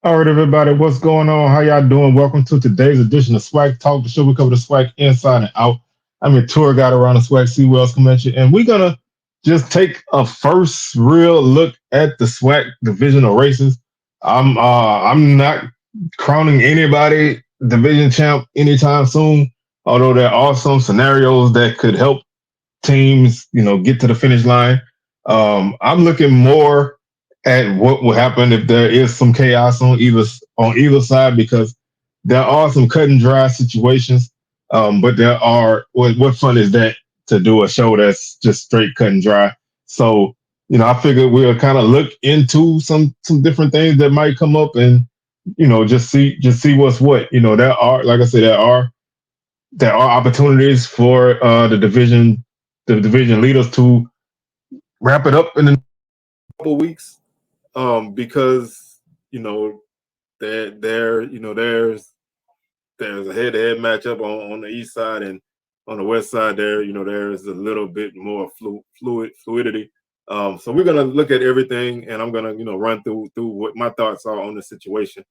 All right, everybody, what's going on? How y'all doing? Welcome to today's edition of SWAC Talk, the show we cover the SWAC inside and out. I'm your tour guide around the SWAC Seawells Convention, and we're gonna just take a first real look at the SWAC divisional races. I'm not crowning anybody division champ anytime soon, although there are some scenarios that could help teams, get to the finish line. I'm looking more at what will happen if there is some chaos on either side because there are some cut and dry situations. But there are what fun is that to do a show that's just straight cut and dry? So I figured we'll kind of look into some different things that might come up and just see what's what. There are, like I said, there are opportunities for the division leaders to wrap it up in a couple weeks. Because there's a head-to-head matchup on the east side, and on the west side there, there's a little bit more fluidity. So we're gonna look at everything, and I'm gonna run through what my thoughts are on the situation.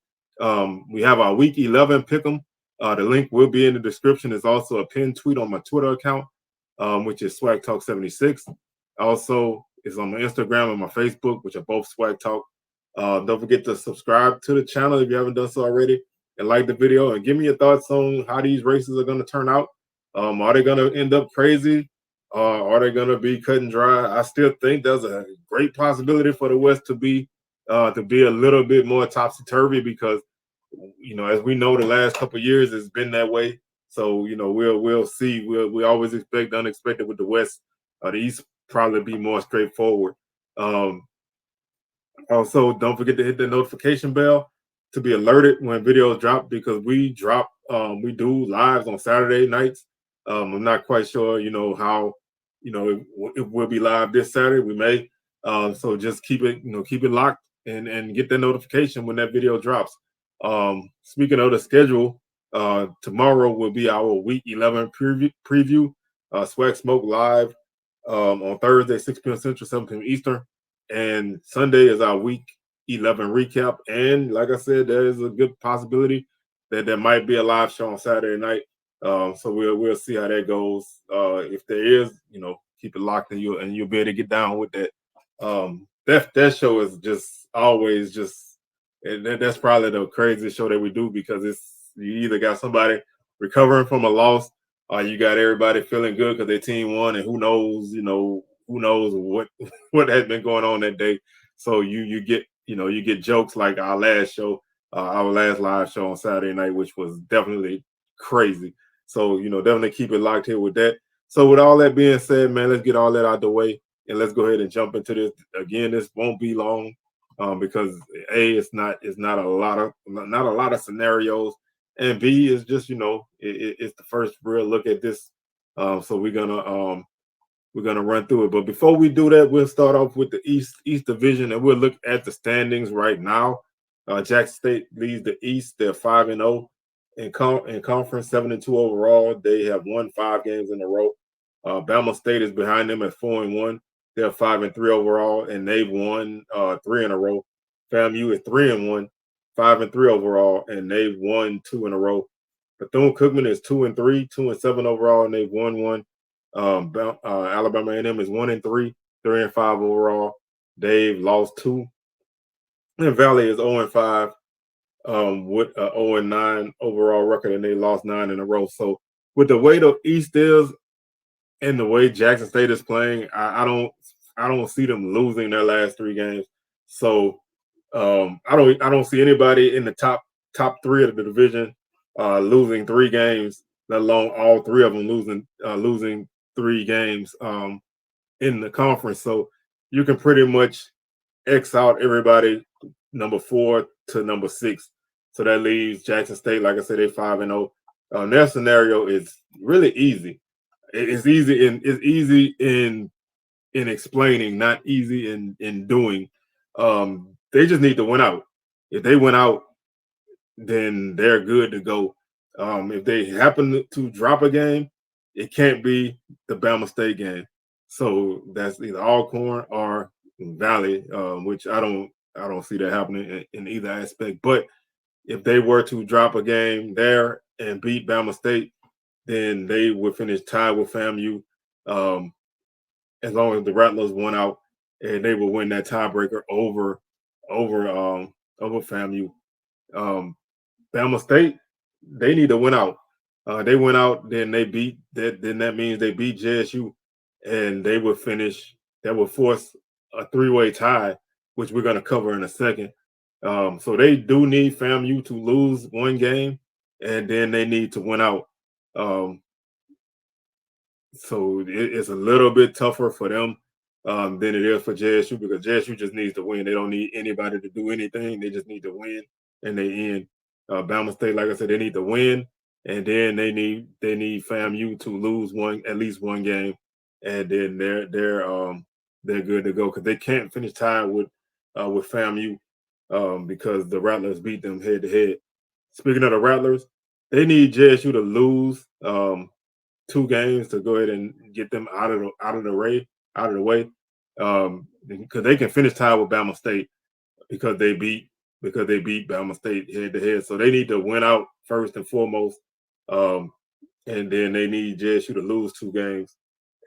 We have our week 11 pick'em. The link will be in the description. There's also a pinned tweet on my Twitter account, which is Swag Talk 76. Also, it's on my Instagram and my Facebook, which are both Swag Talk. Don't forget to subscribe to the channel if you haven't done so already, and like the video, and give me your thoughts on how these races are going to turn out. Are they going to end up crazy? Are they going to be cut and dry? I still think there's a great possibility for the West to be a little bit more topsy turvy because as we know, the last couple of years it's been that way. So we'll see. We always expect the unexpected with the West. The East probably be more straightforward. Also, don't forget to hit the notification bell to be alerted when videos drop because we do lives on Saturday nights. I'm not quite sure, how, if we'll be live this Saturday. We may. So just keep it locked and get the notification when that video drops. Speaking of the schedule, tomorrow will be our week 11 preview. Swag Smoke live on Thursday, 6 p.m. Central, 7 p.m. Eastern. And Sunday is our week 11 recap. And like I said, there is a good possibility that there might be a live show on Saturday night. So we'll see how that goes. If there is, keep it locked and you'll be able to get down with that. That show is just always that's probably the craziest show that we do because you either got somebody recovering from a loss or you got everybody feeling good because their team won, and who knows what has been going on that day. So you get jokes like our last show, our last live show on Saturday night, which was definitely crazy. So definitely keep it locked here with that. So with all that being said, man, let's get all that out the way and let's go ahead and jump into this. Again, this won't be long because it's not a lot of scenarios, and B is just it's the first real look at this. So we're gonna run through it. But before we do that, we'll start off with the East Division, and we'll look at the standings right now. Jackson State leads the East. They're 5-0 in conference, 7-2 overall. They have won 5 games in a row. Bama State is behind them at 4-1. They're 5-3 overall, and they've won 3 in a row. FAMU is 3-1, 5-3 overall, and they've won 2 in a row. Bethune-Cookman is 2-3, 2-7 overall, and they've won 1. Alabama A&M is 1-3, 3-5 overall. They've lost 2. And Valley is 0-5 with a 0-9 overall record, and they lost 9 in a row. So with the way the East is and the way Jackson State is playing, I don't see them losing their last 3 games. So I don't see anybody in the top 3 of the division losing 3 games, let alone all 3 of them losing 3 games in the conference. So you can pretty much X out everybody number 4 to number 6. So that leaves Jackson State, like I said, they're 5-0. Their scenario is really easy. It's easy in explaining, not easy in doing. They just need to win out. If they win out, then they're good to go. If they happen to drop a game, it can't be the Bama State game. So that's either Alcorn or Valley, which I don't I don't see that happening in either aspect. But if they were to drop a game there and beat Bama State, then they would finish tied with FAMU, um, as long as the Rattlers won out, and they will win that tiebreaker over over FAMU. Um, Bama State, they need to win out. They went out, then they beat that. Then that means they beat JSU, and they would finish. That would force a three-way tie, which we're going to cover in a second. So they do need FAMU to lose one game, and then they need to win out. Um, so it's a little bit tougher for them than it is for JSU, because JSU just needs to win. They don't need anybody to do anything. They just need to win, and they end. Bama State, like I said, they need to win, and then they need FAMU to lose at least one game, and then they're good to go, because they can't finish tied with FAMU, because the Rattlers beat them head to head. Speaking of the Rattlers, they need JSU to lose two games to go ahead and get them out of the way, because they can finish tied with Bama State, because they beat Bama State head to head. So they need to win out first and foremost, and then they need JSU to lose two games,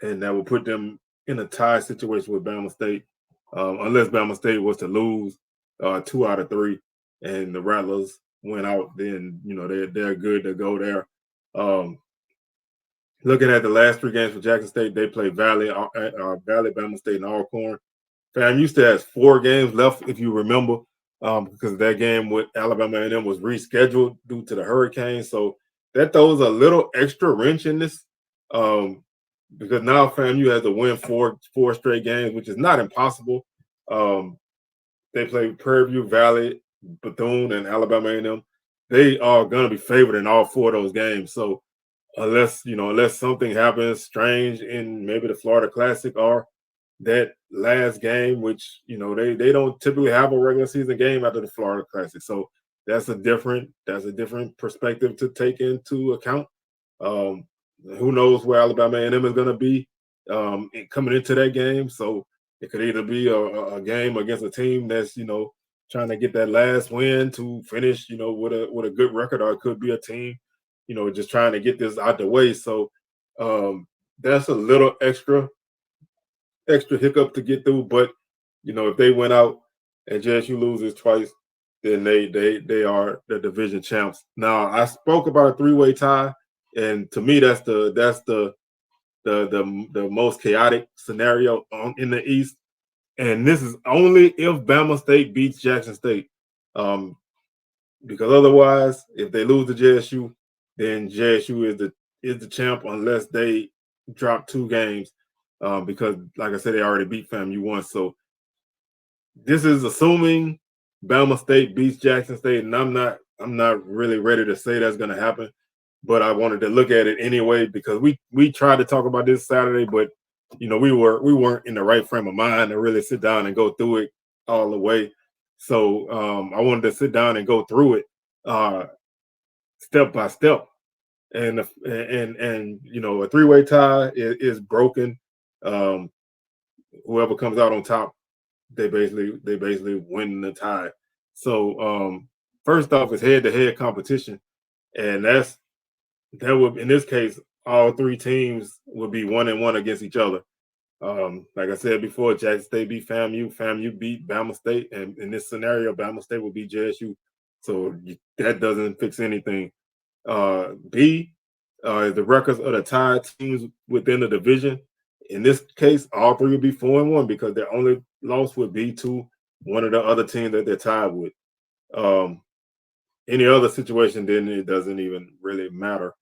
and that will put them in a tie situation with Bama State, unless Bama State was to lose two out of three, and the Rattlers went out. Then they're good to go there. Looking at the last three games for Jackson State, they played Valley, Bama State, and Alcorn. FAMU still has 4 games left, if you remember, because that game with Alabama A&M was rescheduled due to the hurricane. So that throws a little extra wrench in this, because now FAMU has to win four straight games, which is not impossible. They play Prairie View, Valley, Bethune, and Alabama A&M. They are going to be favored in all 4 of those games. So unless something happens strange in maybe the Florida Classic or that last game, which they don't typically have a regular season game after the Florida Classic. So that's a different perspective to take into account. Who knows where Alabama A&M is going to be coming into that game? So it could either be a game against a team that's trying to get that last win to finish with a good record, or it could be a team just trying to get this out the way. So that's a little extra hiccup to get through. But if they went out and JSU loses twice, then they are the division champs. Now, I spoke about a 3-way tie, and to me that's the most chaotic scenario in the East. And this is only if Bama State beats Jackson State, because otherwise, if they lose to JSU, then JSU is the champ, unless they drop 2 games, because like I said, they already beat FAMU once. So this is assuming Bama State beats Jackson State, and I'm not really ready to say that's going to happen, but I wanted to look at it anyway, because we tried to talk about this Saturday, but we weren't in the right frame of mind to really sit down and go through it all the way. So I wanted to sit down and go through it step by step, and a 3-way tie is broken. Whoever comes out on top, they basically win the tie. So first off is head-to-head competition, and that would, in this case, all 3 teams would be 1-1 against each other. Like I said before, Jackson State beat FAMU beat Bama State, and in this scenario, Bama State would beat JSU. So that doesn't fix anything. B is the records of the tied teams within the division. In this case, all 3 would be 4-1, because their only loss would be to one of the other teams that they're tied with. Any other situation, then it doesn't even really matter.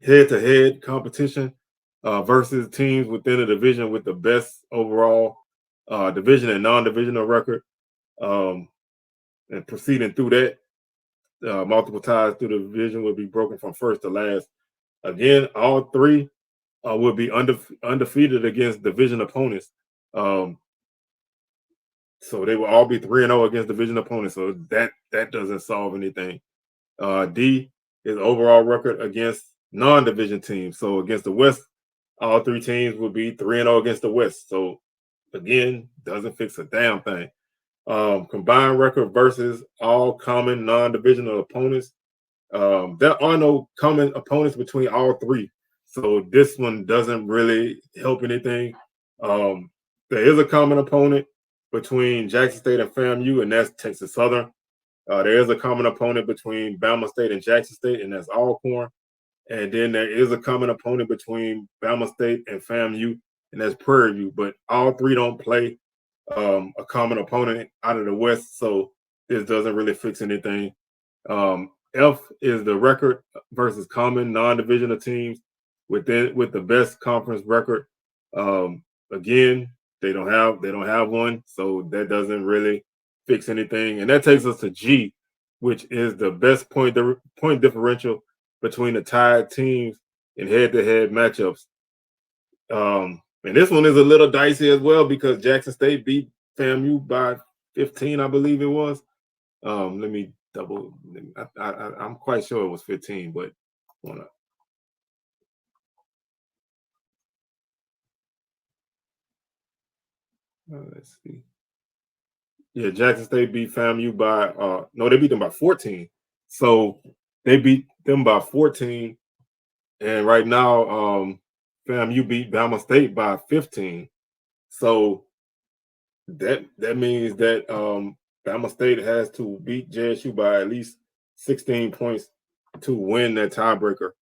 Head-to-head competition versus teams within the division with the best overall division and non-divisional record, and proceeding through that, multiple ties through the division will be broken from first to last. Again, all 3 would be undefeated against division opponents. So they will all be 3-0 against division opponents. So that doesn't solve anything. D is overall record against non-division teams. So against the West, all 3 teams would be 3-0 against the West. So again, doesn't fix a damn thing. Combined record versus all common non-divisional opponents. There are no common opponents between all three, so this one doesn't really help anything. Um, there is a common opponent between Jackson State and FAMU, and that's Texas Southern. There is a common opponent between Bama State and Jackson State, and that's Alcorn. And then there is a common opponent between Bama State and FAMU, and that's Prairie View. But all three don't play a common opponent out of the West, so this doesn't really fix anything. F is the record versus common non-divisional teams with the best conference record. Again, they don't have one, so that doesn't really fix anything. And that takes us to G, which is the best point differential between the tied teams in head-to-head matchups. And this one is a little dicey as well because Jackson State beat FAMU by 15, I believe it was. Let me double. I'm quite sure it was 15, but let's see. Yeah, Jackson State beat FAMU by no, they beat them by 14. So they beat them by 14, and right now FAMU beat Bama State by 15. So that means that Bama State has to beat JSU by at least 16 points to win that tiebreaker.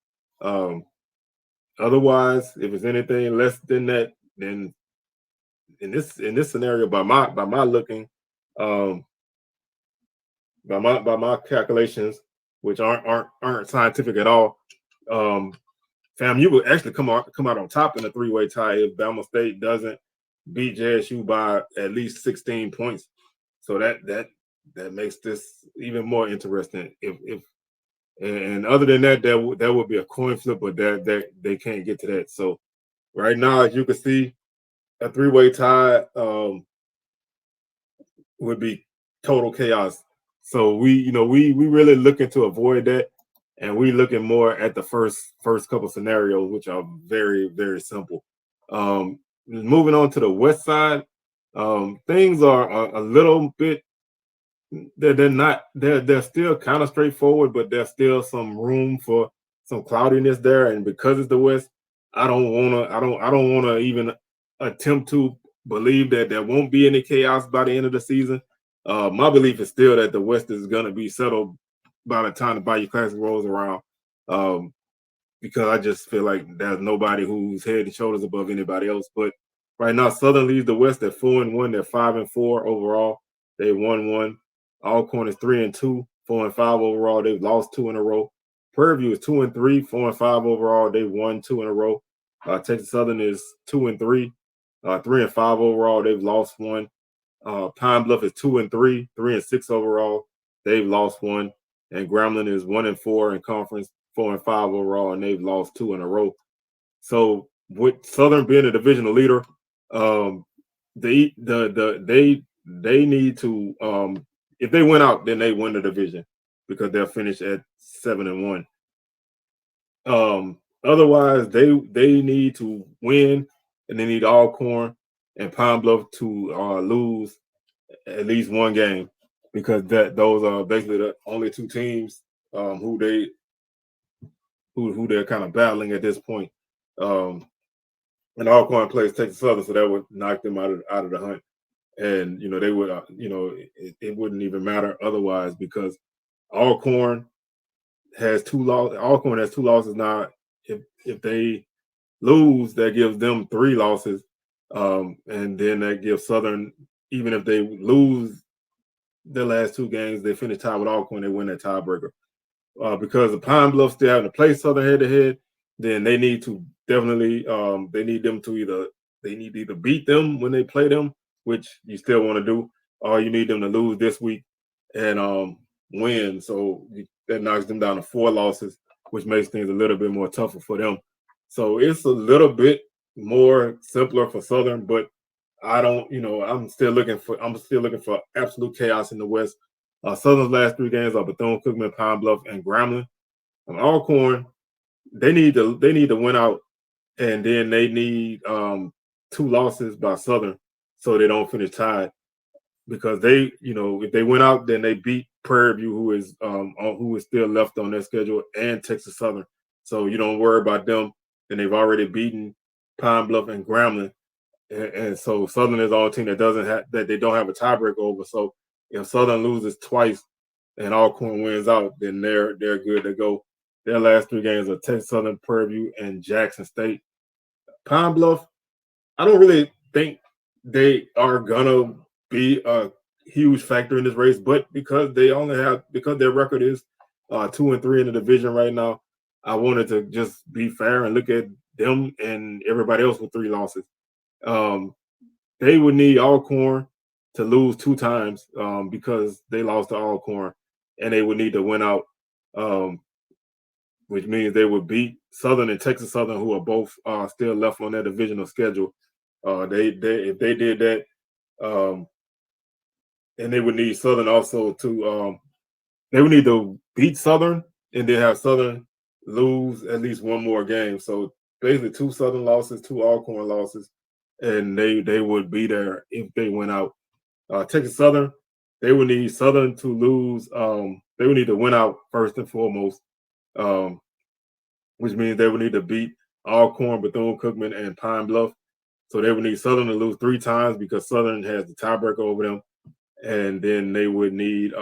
Otherwise, if it's anything less than that, then in this scenario, by my looking, by my calculations, which aren't scientific at all, FAMU will actually come out on top in a three-way tie if Bama State doesn't beat JSU by at least 16 points. So that makes this even more interesting. If and other than that, that would be a coin flip, but that they can't get to that. So right now, as you can see, a three-way tie would be total chaos. So we really looking to avoid that, and we looking more at the first couple scenarios, which are very, very simple. Moving on to the West side, things are a little bit. They're still kind of straightforward, but there's still some room for some cloudiness there. And because it's the West, I don't wanna even attempt to believe that there won't be any chaos by the end of the season. My belief is still that the West is gonna be settled by the time the Bayou Classic rolls around. Because I just feel like there's nobody who's head and shoulders above anybody else. But right now, Southern leads the West at 4-1. They're 5-4 overall. They won one. Alcorn is 3-2, 4-5 overall. They've lost 2 in a row. Prairie View is 2-3, 4-5 overall. They won 2 in a row. Texas Southern is 2-3, 3-5 overall. They've lost 1. Pine Bluff is 2-3, 3-6 overall. They've lost 1. And Grambling is 1-4 in conference, 4-5 overall, and they've lost 2 in a row. So with Southern being a divisional leader, they need to if they win out, then they win the division because they'll finish at 7-1. Otherwise, they need to win, and they need Alcorn and Pine Bluff to lose at least one game because those are basically the only two teams who they're kind of battling at this point. And Alcorn plays Texas Southern, so that would knock them out of the hunt. And they would it wouldn't even matter otherwise because Alcorn has 2 losses. Alcorn has 2 losses now. If they lose, that gives them 3 losses, and then that gives Southern, even if they lose their last 2 games, they finish tied with Alcorn, they win that tiebreaker. Because the Pine Bluff still having to play Southern head to head, then they need to definitely they need to either beat them when they play them, which you still want to do, or you need them to lose this week and win. So that knocks them down to 4 losses, which makes things a little bit more tougher for them. So it's a little bit more simpler for Southern, but I'm still looking for absolute chaos in the West. Southern's last 3 games are Bethune-Cookman, Pine Bluff, and Grambling. Alcorn, they need to win out, and then they need 2 losses by Southern. so they don't finish tied. Because they, if they win out, then they beat Prairie View, who is still left on their schedule, and Texas Southern. So you don't worry about them. And they've already beaten Pine Bluff and Grambling, and so Southern is the only team that they don't have a tiebreaker over. So if Southern loses twice and Alcorn wins out, then they're good to go. Their last 3 games are Texas Southern, Prairie View, and Jackson State. Pine Bluff, I don't really think they are gonna be a huge factor in this race, but because their record is 2-3 in the division right now, I wanted to just be fair and look at them and everybody else with 3 losses. They would need Alcorn to lose 2 times because they lost to Alcorn, and they would need to win out, which means they would beat Southern and Texas Southern, who are both still left on their divisional schedule. If they did that, and they would need Southern also to they would need to beat Southern and then have Southern lose at least 1 more game. So basically 2 Southern losses, 2 Alcorn losses, and they would be there if they went out. Texas Southern, they would need Southern to lose. They would need to win out first and foremost, which means they would need to beat Alcorn, Bethune-Cookman, and Pine Bluff. So they would need Southern to lose 3 times because Southern has the tiebreaker over them. And then they would need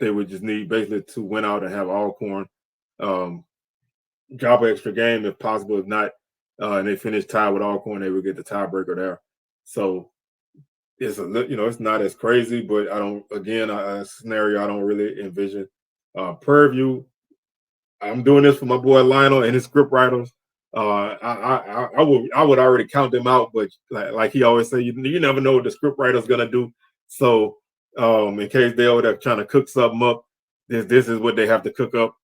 they would just need basically to win out and have Alcorn drop an extra game if possible. If not, and they finish tied with Alcorn, they would get the tiebreaker there. So it's it's not as crazy, but a scenario I don't really envision. Prairie View, I'm doing this for my boy Lionel and his script writers. I would already count them out, but like he always say, you never know what the script writer's gonna do. So in case they over there trying to cook something up, this is what they have to cook up.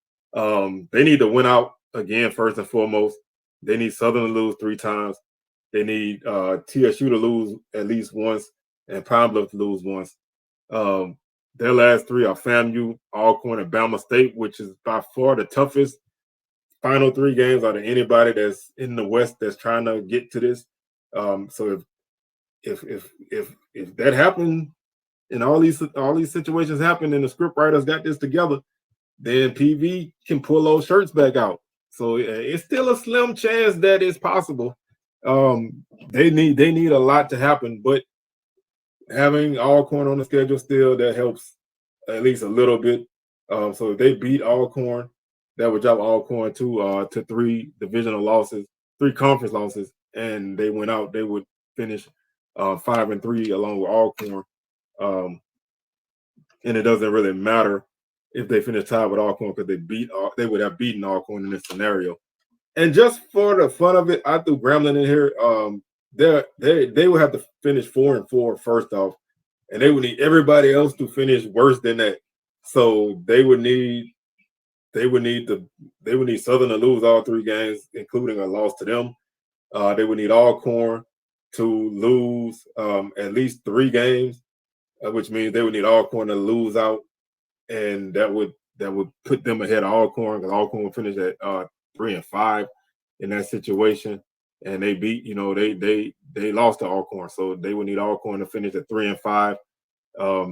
They need to win out again first and foremost. They need Southern to lose 3 times. They need TSU to lose at least once and Pine Bluff to lose once. Their last 3 are FAMU, Alcorn, and Bama State, which is by far the toughest final 3 games out of anybody that's in the West that's trying to get to this. So if that happened and all these situations happen and the script writers got this together, then PV can pull those shirts back out. So it's still a slim chance that it's possible. They need a lot to happen, but having Alcorn on the schedule still, that helps at least a little bit. So if they beat Alcorn, that would drop Alcorn to 3 divisional losses, 3 conference losses, and they went out. They would finish 5-3 along with Alcorn. And it doesn't really matter if they finish tied with Alcorn because they would have beaten Alcorn in this scenario. And just for the fun of it, I threw Grambling in here. They would have to finish 4-4 first off, and they would need everybody else to finish worse than that. So they would need Southern to lose all 3 games, including a loss to them. They would need Alcorn to lose at least 3 games, which means they would need Alcorn to lose out, and that would put them ahead of Alcorn because Alcorn would finish at 3-5 in that situation. And they beat, they lost to Alcorn, so they would need Alcorn to finish at 3-5.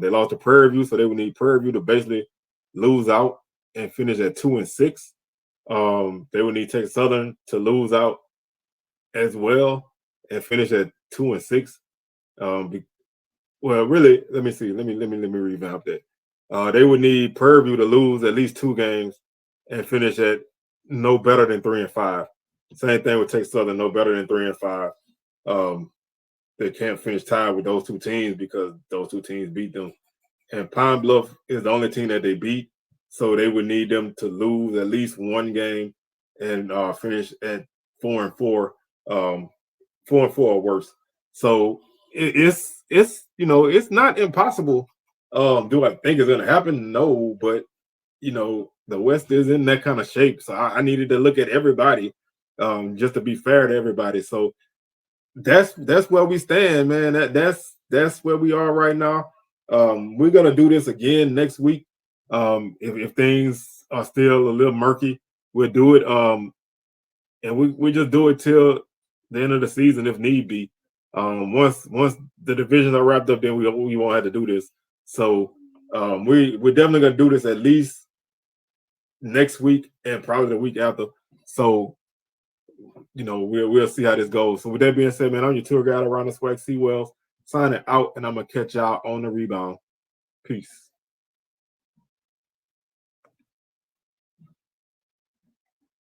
They lost to Prairie View, so they would need Prairie View to basically lose out and finish at 2-6. They would need Texas Southern to lose out as well and finish at 2-6. Well, really, let me see. Let me revamp that. They would need Prairie View to lose at least 2 games and finish at no better than 3-5. Same thing with Texas Southern, no better than 3-5. They can't finish tied with those 2 teams because those 2 teams beat them. And Pine Bluff is the only team that they beat, so they would need them to lose at least 1 game and finish at 4-4, 4-4 or worse. So it's not impossible. Do I think it's going to happen? No, but the West is in that kind of shape, so I needed to look at everybody. Just to be fair to everybody. So that's where we stand, man. That's where we are right now. We're gonna do this again next week. If things are still a little murky, we'll do it. And we just do it till the end of the season if need be. Once the divisions are wrapped up, then we won't have to do this. So we're definitely gonna do this at least next week and probably the week after. So we'll see how this goes. So with that being said, man, I'm your tour guide around the SWAC, C Wells, signing out, and I'm gonna catch y'all on the rebound. Peace.